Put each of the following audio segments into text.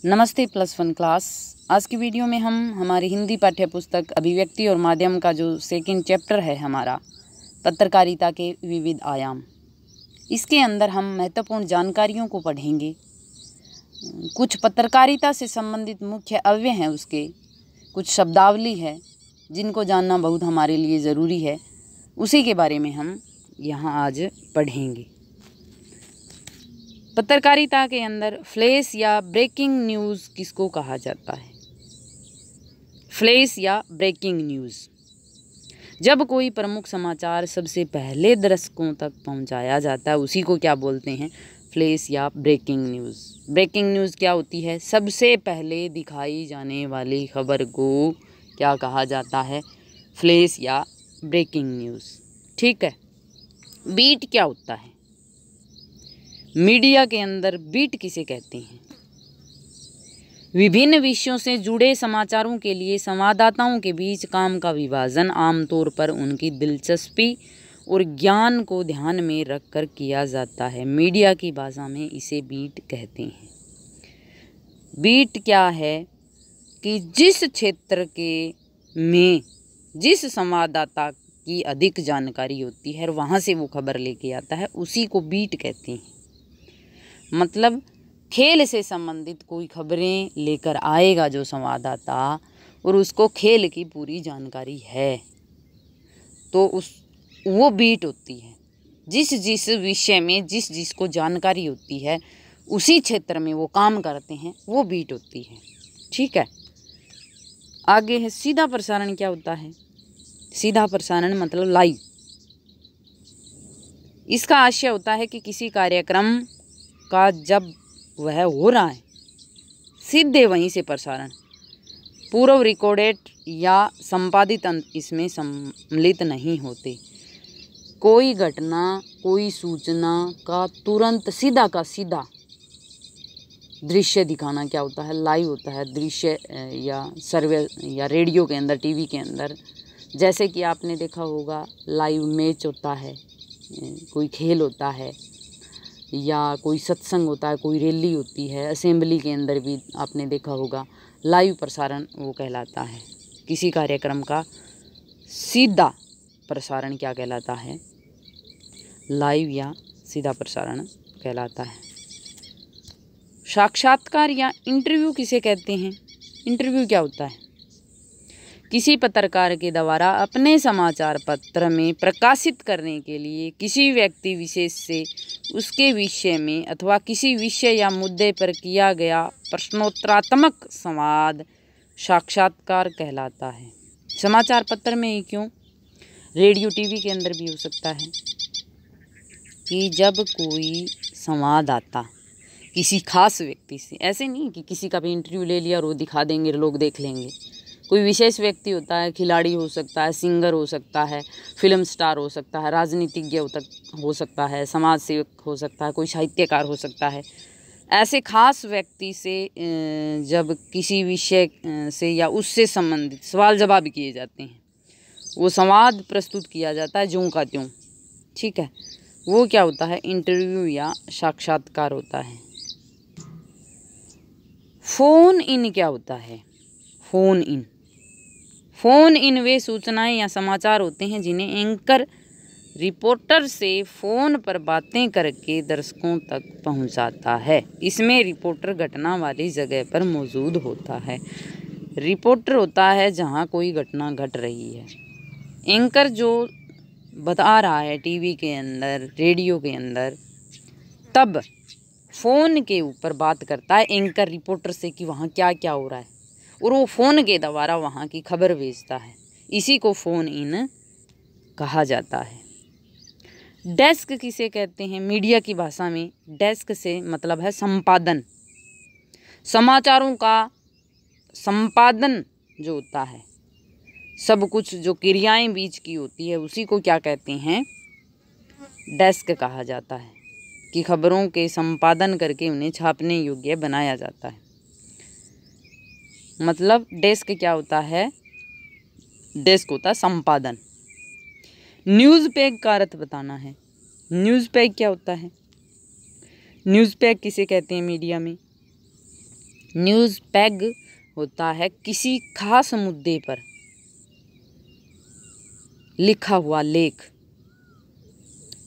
नमस्ते +1 क्लास। आज की वीडियो में हम हमारी हिंदी पाठ्य पुस्तक अभिव्यक्ति और माध्यम का जो सेकंड चैप्टर है हमारा पत्रकारिता के विविध आयाम, इसके अंदर हम महत्वपूर्ण जानकारियों को पढ़ेंगे। कुछ पत्रकारिता से संबंधित मुख्य अव्यय हैं, उसके कुछ शब्दावली है जिनको जानना बहुत हमारे लिए ज़रूरी है, उसी के बारे में हम यहाँ आज पढ़ेंगे। पत्रकारिता के अंदर फ्लैश या ब्रेकिंग न्यूज़ किसको कहा जाता है? फ्लैश या ब्रेकिंग न्यूज़ जब कोई प्रमुख समाचार सबसे पहले दर्शकों तक पहुंचाया जाता है, उसी को क्या बोलते हैं? फ्लैश या ब्रेकिंग न्यूज़। ब्रेकिंग न्यूज़ क्या होती है? सबसे पहले दिखाई जाने वाली खबर को क्या कहा जाता है? फ्लैश या ब्रेकिंग न्यूज़। ठीक है। बीट क्या होता है? मीडिया के अंदर बीट किसे कहते हैं? विभिन्न विषयों से जुड़े समाचारों के लिए संवाददाताओं के बीच काम का विभाजन आमतौर पर उनकी दिलचस्पी और ज्ञान को ध्यान में रखकर किया जाता है। मीडिया की भाषा में इसे बीट कहते हैं। बीट क्या है कि जिस क्षेत्र के में जिस संवाददाता की अधिक जानकारी होती है और वहाँ से वो खबर लेके आता है, उसी को बीट कहते हैं। मतलब खेल से संबंधित कोई खबरें लेकर आएगा जो संवाददाता, और उसको खेल की पूरी जानकारी है, तो वो बीट होती है। जिस विषय में जिसको जानकारी होती है, उसी क्षेत्र में वो काम करते हैं, वो बीट होती है। ठीक है। आगे है सीधा प्रसारण। क्या होता है सीधा प्रसारण? मतलब लाइव। इसका आशय होता है कि किसी कार्यक्रम का जब वह हो रहा है, सीधे वहीं से प्रसारण, पूर्व रिकॉर्डेड या संपादित इसमें सम्मिलित नहीं होते। कोई घटना, कोई सूचना का तुरंत सीधा का सीधा दृश्य दिखाना क्या होता है? लाइव होता है। दृश्य या सर्वे या रेडियो के अंदर, टीवी के अंदर, जैसे कि आपने देखा होगा लाइव मैच होता है, कोई खेल होता है, या कोई सत्संग होता है, कोई रैली होती है, असेंबली के अंदर भी आपने देखा होगा लाइव प्रसारण वो कहलाता है। किसी कार्यक्रम का सीधा प्रसारण क्या कहलाता है? लाइव या सीधा प्रसारण कहलाता है। साक्षात्कार या इंटरव्यू किसे कहते हैं? इंटरव्यू क्या होता है? किसी पत्रकार के द्वारा अपने समाचार पत्र में प्रकाशित करने के लिए किसी व्यक्ति विशेष से उसके विषय में अथवा किसी विषय या मुद्दे पर किया गया प्रश्नोत्तरात्मक संवाद साक्षात्कार कहलाता है। समाचार पत्र में ही क्यों, रेडियो टीवी के अंदर भी हो सकता है कि जब कोई संवाददाता किसी खास व्यक्ति से, ऐसे नहीं कि किसी का भी इंटरव्यू ले लिया और वो दिखा देंगे, लोग देख लेंगे। कोई विशेष व्यक्ति होता है, खिलाड़ी हो सकता है, सिंगर हो सकता है, फिल्म स्टार हो सकता है, राजनीतिज्ञ हो सकता है, समाज सेवक हो सकता है, कोई साहित्यकार हो सकता है। ऐसे खास व्यक्ति से जब किसी विषय से या उससे संबंधित सवाल जवाब किए जाते हैं, वो संवाद प्रस्तुत किया जाता है ज्यों का त्यों। ठीक है। वो क्या होता है? इंटरव्यू या साक्षात्कार होता है। फ़ोन इन क्या होता है? फ़ोन इन वे सूचनाएं या समाचार होते हैं जिन्हें एंकर रिपोर्टर से फ़ोन पर बातें करके दर्शकों तक पहुंचाता है। इसमें रिपोर्टर घटना वाली जगह पर मौजूद होता है। रिपोर्टर होता है जहां कोई घटना घट रही है। एंकर जो बता रहा है टीवी के अंदर, रेडियो के अंदर, तब फ़ोन के ऊपर बात करता है एंकर रिपोर्टर से कि वहाँ क्या क्या हो रहा है, और वो फ़ोन के द्वारा वहाँ की खबर भेजता है। इसी को फ़ोन इन कहा जाता है। डेस्क किसे कहते हैं? मीडिया की भाषा में डेस्क से मतलब है संपादन। समाचारों का संपादन जो होता है, सब कुछ जो क्रियाएं बीच की होती है, उसी को क्या कहते हैं? डेस्क कहा जाता है। कि खबरों के संपादन करके उन्हें छापने योग्य बनाया जाता है। मतलब डेस्क क्या होता है? डेस्क होता है संपादन। न्यूज़ पेज का अर्थ बताना है। न्यूज़ पेज क्या होता है? न्यूज़ पेज किसे कहते हैं मीडिया में? न्यूज़ पैग होता है किसी खास मुद्दे पर लिखा हुआ लेख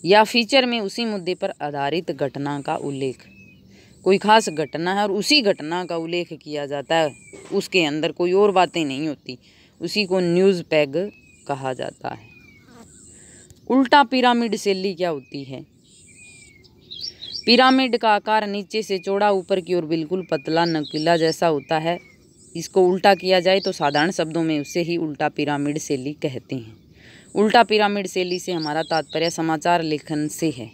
या फीचर में उसी मुद्दे पर आधारित घटना का उल्लेख। कोई खास घटना है और उसी घटना का उल्लेख किया जाता है, उसके अंदर कोई और बातें नहीं होती, उसी को न्यूज़ पैग कहा जाता है। उल्टा पिरामिड शैली क्या होती है? पिरामिड का आकार नीचे से चौड़ा, ऊपर की ओर बिल्कुल पतला नुकीला जैसा होता है। इसको उल्टा किया जाए तो साधारण शब्दों में उसे ही उल्टा पिरामिड शैली कहते हैं। उल्टा पिरामिड शैली से हमारा तात्पर्य समाचार लेखन से है।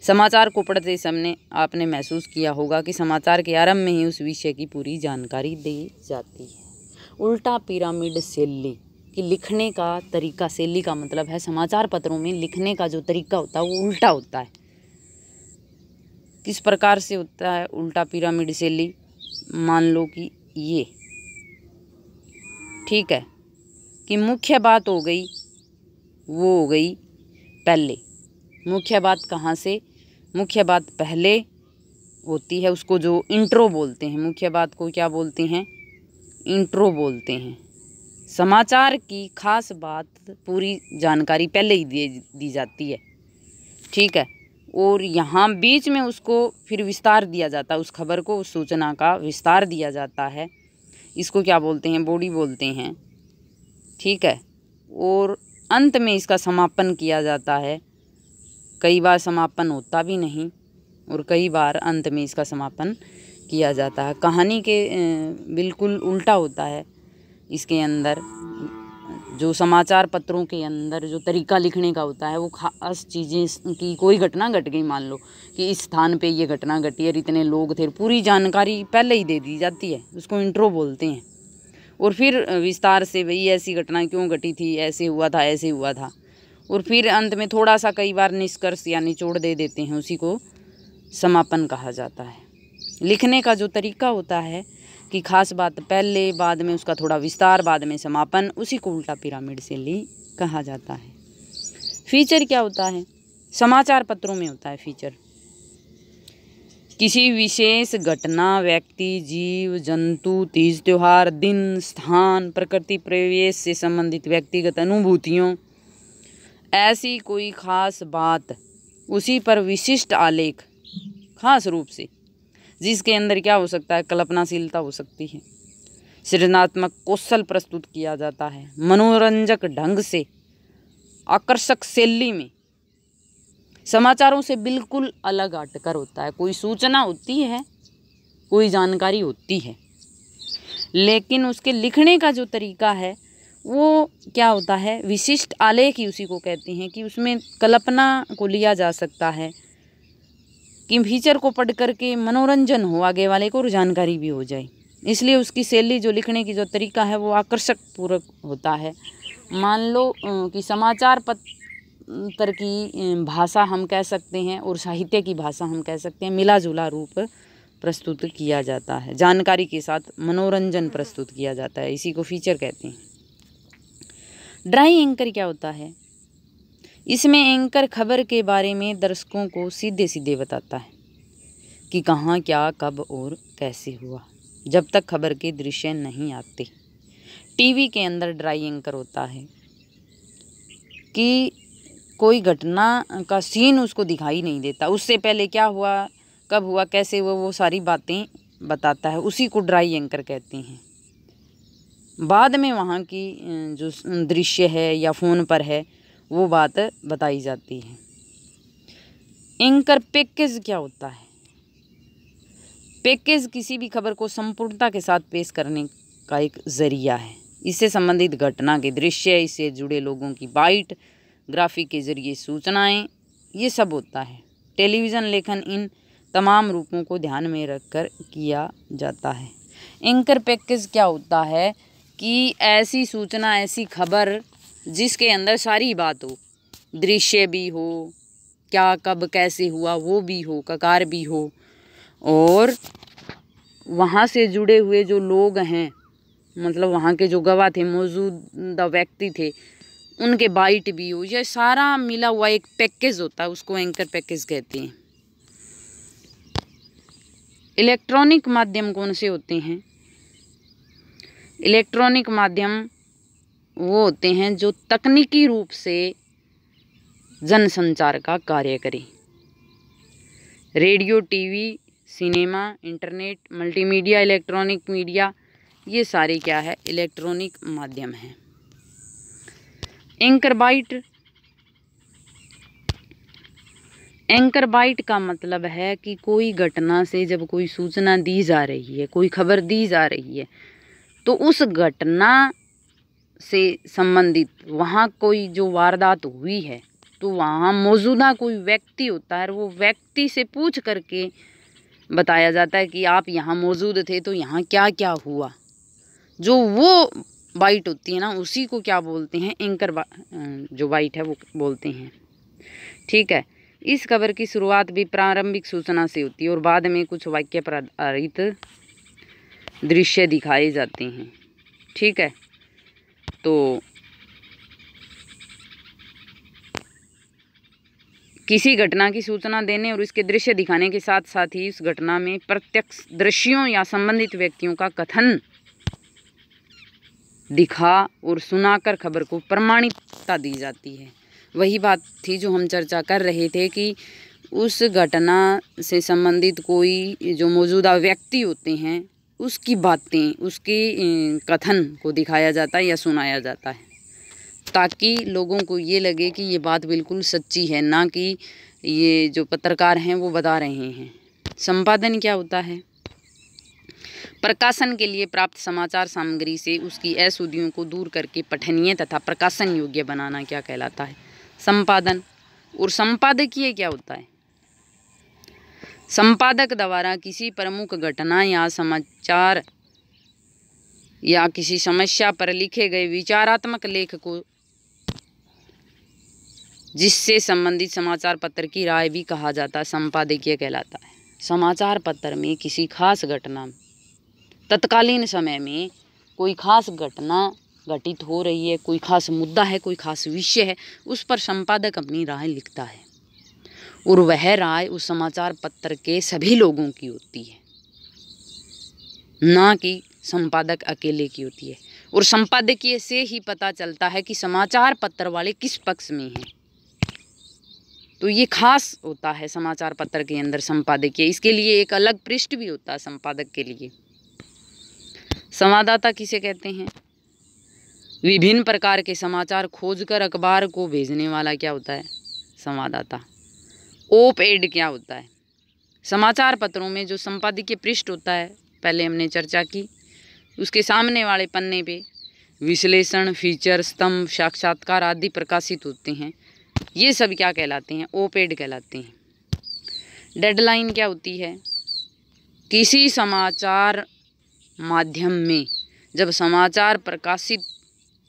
समाचार को पढ़ते समय आपने महसूस किया होगा कि समाचार के आरंभ में ही उस विषय की पूरी जानकारी दी जाती है। उल्टा पिरामिड शैली कि लिखने का तरीका, शैली का मतलब है समाचार पत्रों में लिखने का जो तरीका होता है वो उल्टा होता है। किस प्रकार से होता है उल्टा पिरामिड शैली? मान लो कि ये ठीक है कि मुख्य बात हो गई, वो हो गई पहले। मुख्य बात कहाँ से? मुख्य बात पहले होती है, उसको जो इंट्रो बोलते हैं। मुख्य बात को क्या बोलते हैं? इंट्रो बोलते हैं। समाचार की खास बात, पूरी जानकारी पहले ही दी जाती है, ठीक है। और यहाँ बीच में उसको फिर विस्तार दिया जाता है, उस खबर को, उस सूचना का विस्तार दिया जाता है। इसको क्या बोलते हैं? बॉडी बोलते हैं, ठीक है। और अंत में इसका समापन किया जाता है। कई बार समापन होता भी नहीं और कई बार अंत में इसका समापन किया जाता है। कहानी के बिल्कुल उल्टा होता है। इसके अंदर जो समाचार पत्रों के अंदर जो तरीका लिखने का होता है वो खास चीज़ें की, कोई घटना घट गई, मान लो कि इस स्थान पे ये घटना घटी और इतने लोग थे, पूरी जानकारी पहले ही दे दी जाती है, उसको इंट्रो बोलते हैं। और फिर विस्तार से भाई ऐसी घटना क्यों घटी थी, ऐसे हुआ था, ऐसे हुआ था। और फिर अंत में थोड़ा सा कई बार निष्कर्ष या निचोड़ दे देते हैं, उसी को समापन कहा जाता है। लिखने का जो तरीका होता है कि खास बात पहले, बाद में उसका थोड़ा विस्तार, बाद में समापन, उसी को उल्टा पिरामिड शैली कहा जाता है। फीचर क्या होता है? समाचार पत्रों में होता है फीचर। किसी विशेष घटना, व्यक्ति, जीव, जंतु, तीज त्योहार, दिन, स्थान, प्रकृति, परिवेश से संबंधित व्यक्तिगत अनुभूतियों, ऐसी कोई खास बात, उसी पर विशिष्ट आलेख, खास रूप से, जिसके अंदर क्या हो सकता है? कल्पनाशीलता हो सकती है, सृजनात्मक कौशल प्रस्तुत किया जाता है, मनोरंजक ढंग से, आकर्षक शैली में, समाचारों से बिल्कुल अलग हटकर होता है। कोई सूचना होती है, कोई जानकारी होती है, लेकिन उसके लिखने का जो तरीका है वो क्या होता है? विशिष्ट आलेख ही उसी को कहते हैं कि उसमें कल्पना को लिया जा सकता है कि फीचर को पढ़ करके मनोरंजन हो आगे वाले को और जानकारी भी हो जाए। इसलिए उसकी शैली, जो लिखने की जो तरीका है वो आकर्षक पूरक होता है। मान लो कि समाचार पत्र की भाषा हम कह सकते हैं और साहित्य की भाषा हम कह सकते हैं, मिला जुला रूप प्रस्तुत किया जाता है, जानकारी के साथ मनोरंजन प्रस्तुत किया जाता है, इसी को फीचर कहते हैं। ड्राई एंकर क्या होता है? इसमें एंकर खबर के बारे में दर्शकों को सीधे सीधे बताता है कि कहाँ, क्या, कब और कैसे हुआ, जब तक खबर के दृश्य नहीं आते। टीवी के अंदर ड्राई एंकर होता है कि कोई घटना का सीन उसको दिखाई नहीं देता, उससे पहले क्या हुआ, कब हुआ, कैसे हुआ, वो सारी बातें बताता है, उसी को ड्राई एंकर कहते हैं। बाद में वहाँ की जो दृश्य है या फ़ोन पर है वो बात बताई जाती है। एंकर पैकेज क्या होता है? पैकेज किसी भी खबर को संपूर्णता के साथ पेश करने का एक जरिया है। इससे संबंधित घटना के दृश्य, इससे जुड़े लोगों की बाइट, ग्राफिक के जरिए सूचनाएं, ये सब होता है। टेलीविज़न लेखन इन तमाम रूपों को ध्यान में रखकर किया जाता है। एंकर पैकेज क्या होता है कि ऐसी सूचना, ऐसी खबर जिसके अंदर सारी बात हो, दृश्य भी हो, क्या, कब, कैसे हुआ वो भी हो, ककार भी हो, और वहाँ से जुड़े हुए जो लोग हैं, मतलब वहाँ के जो गवाह थे, मौजूदा व्यक्ति थे, उनके बाइट भी हो, ये सारा मिला हुआ एक पैकेज होता है, उसको एंकर पैकेज कहते हैं। इलेक्ट्रॉनिक माध्यम कौन से होते हैं? इलेक्ट्रॉनिक माध्यम वो होते हैं जो तकनीकी रूप से जनसंचार का कार्य करें। Radio, TV, cinema, internet, multimedia, electronic media, ये सारे क्या है? इलेक्ट्रॉनिक माध्यम हैं। एंकर बाइट, एंकर बाइट का मतलब है कि कोई घटना से जब कोई सूचना दी जा रही है, कोई खबर दी जा रही है, तो उस घटना से संबंधित वहाँ कोई जो वारदात हुई है तो वहाँ मौजूदा कोई व्यक्ति होता है, वो व्यक्ति से पूछ करके बताया जाता है कि आप यहाँ मौजूद थे तो यहाँ क्या क्या हुआ। जो वो बाइट होती है ना, उसी को क्या बोलते हैं? एंकर जो बाइट है वो बोलते हैं। ठीक है। इस खबर की शुरुआत भी प्रारंभिक सूचना से होती है और बाद में कुछ वाक्य पर आधारित दृश्य दिखाए जाते हैं। ठीक है। तो किसी घटना की सूचना देने और इसके दृश्य दिखाने के साथ साथ ही उस घटना में प्रत्यक्ष दृश्यों या संबंधित व्यक्तियों का कथन दिखा और सुनाकर खबर को प्रमाणिकता दी जाती है। वही बात थी जो हम चर्चा कर रहे थे कि उस घटना से संबंधित कोई जो मौजूदा व्यक्ति होते हैं उसकी बातें, उसके कथन को दिखाया जाता है या सुनाया जाता है, ताकि लोगों को ये लगे कि ये बात बिल्कुल सच्ची है, ना कि ये जो पत्रकार हैं वो बता रहे हैं। संपादन क्या होता है? प्रकाशन के लिए प्राप्त समाचार सामग्री से उसकी अशुद्धियों को दूर करके पठनीय तथा प्रकाशन योग्य बनाना क्या कहलाता है? संपादन। और संपादकीय क्या होता है? संपादक द्वारा किसी प्रमुख घटना या समाचार या किसी समस्या पर लिखे गए विचारात्मक लेख को, जिससे संबंधित समाचार पत्र की राय भी कहा जाता है, संपादकीय कहलाता है। समाचार पत्र में किसी खास घटना, तत्कालीन समय में कोई खास घटना घटित हो रही है, कोई खास मुद्दा है, कोई खास विषय है, उस पर संपादक अपनी राय लिखता है और वह राय उस समाचार पत्र के सभी लोगों की होती है, ना कि संपादक अकेले की होती है। और संपादकीय से ही पता चलता है कि समाचार पत्र वाले किस पक्ष में हैं। तो ये खास होता है समाचार पत्र के अंदर संपादकीय। इसके लिए एक अलग पृष्ठ भी होता है संपादक के लिए। संवाददाता किसे कहते हैं? विभिन्न प्रकार के समाचार खोजकर अखबार को भेजने वाला क्या होता है? संवाददाता। ओप एड क्या होता है? समाचार पत्रों में जो संपादकीय पृष्ठ होता है, पहले हमने चर्चा की, उसके सामने वाले पन्ने पे विश्लेषण, फीचर, स्तंभ, साक्षात्कार आदि प्रकाशित होते हैं। ये सब क्या कहलाते हैं? ओप एड कहलाते हैं। डेडलाइन क्या होती है? किसी समाचार माध्यम में जब समाचार प्रकाशित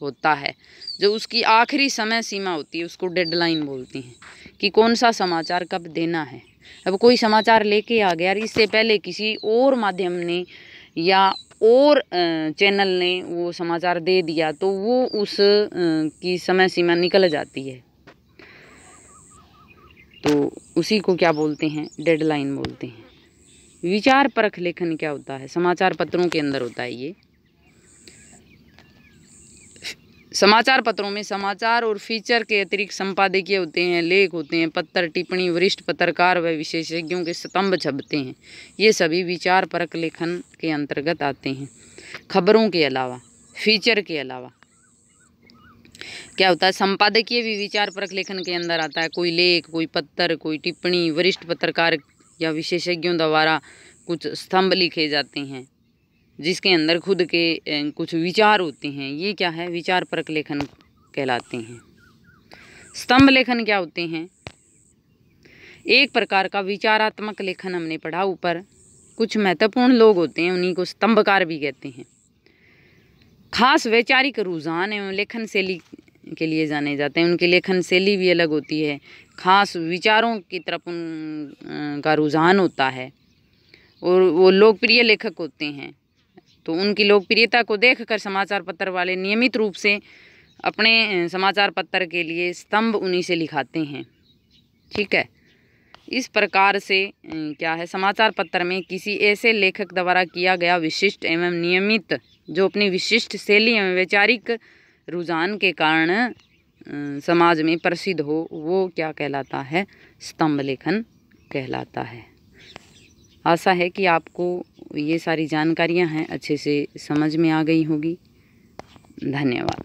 होता है, जो उसकी आखिरी समय सीमा होती है, उसको डेडलाइन बोलते हैं कि कौन सा समाचार कब देना है। अब कोई समाचार लेके आ गया, इससे पहले किसी और माध्यम ने या और चैनल ने वो समाचार दे दिया, तो वो उस की समय सीमा निकल जाती है, तो उसी को क्या बोलते हैं? डेडलाइन बोलते हैं। विचार परख लेखन क्या होता है? समाचार पत्रों के अंदर होता है ये। समाचार पत्रों में समाचार और फीचर के अतिरिक्त संपादकीय होते हैं, लेख होते हैं, पत्र, टिप्पणी, वरिष्ठ पत्रकार व विशेषज्ञों के स्तंभ छपते हैं। ये सभी विचार परख लेखन के अंतर्गत आते हैं। खबरों के अलावा, फीचर के अलावा क्या होता है? संपादकीय भी विचार परख लेखन के अंदर आता है। कोई लेख, कोई पत्र, कोई टिप्पणी, वरिष्ठ पत्रकार या विशेषज्ञों द्वारा कुछ स्तंभ लिखे जाते हैं, जिसके अंदर खुद के कुछ विचार होते हैं। ये क्या है? विचार परख लेखन कहलाते हैं। स्तंभ लेखन क्या होते हैं? एक प्रकार का विचारात्मक लेखन हमने पढ़ा ऊपर। कुछ महत्वपूर्ण लोग होते हैं, उन्हीं को स्तंभकार भी कहते हैं। खास वैचारिक रुझान एवं लेखन शैली के लिए जाने जाते हैं। उनकी लेखन शैली भी अलग होती है। खास विचारों की तरफ उनका रुझान होता है और वो लोकप्रिय लेखक होते हैं, तो उनकी लोकप्रियता को देखकर समाचार पत्र वाले नियमित रूप से अपने समाचार पत्र के लिए स्तंभ उन्हीं से लिखाते हैं। ठीक है। इस प्रकार से क्या है, समाचार पत्र में किसी ऐसे लेखक द्वारा किया गया विशिष्ट एवं नियमित, जो अपनी विशिष्ट शैली एवं वैचारिक रुझान के कारण समाज में प्रसिद्ध हो, वो क्या कहलाता है, स्तंभ लेखन कहलाता है। आशा है कि आपको ये सारी जानकारियां हैं अच्छे से समझ में आ गई होगी। धन्यवाद।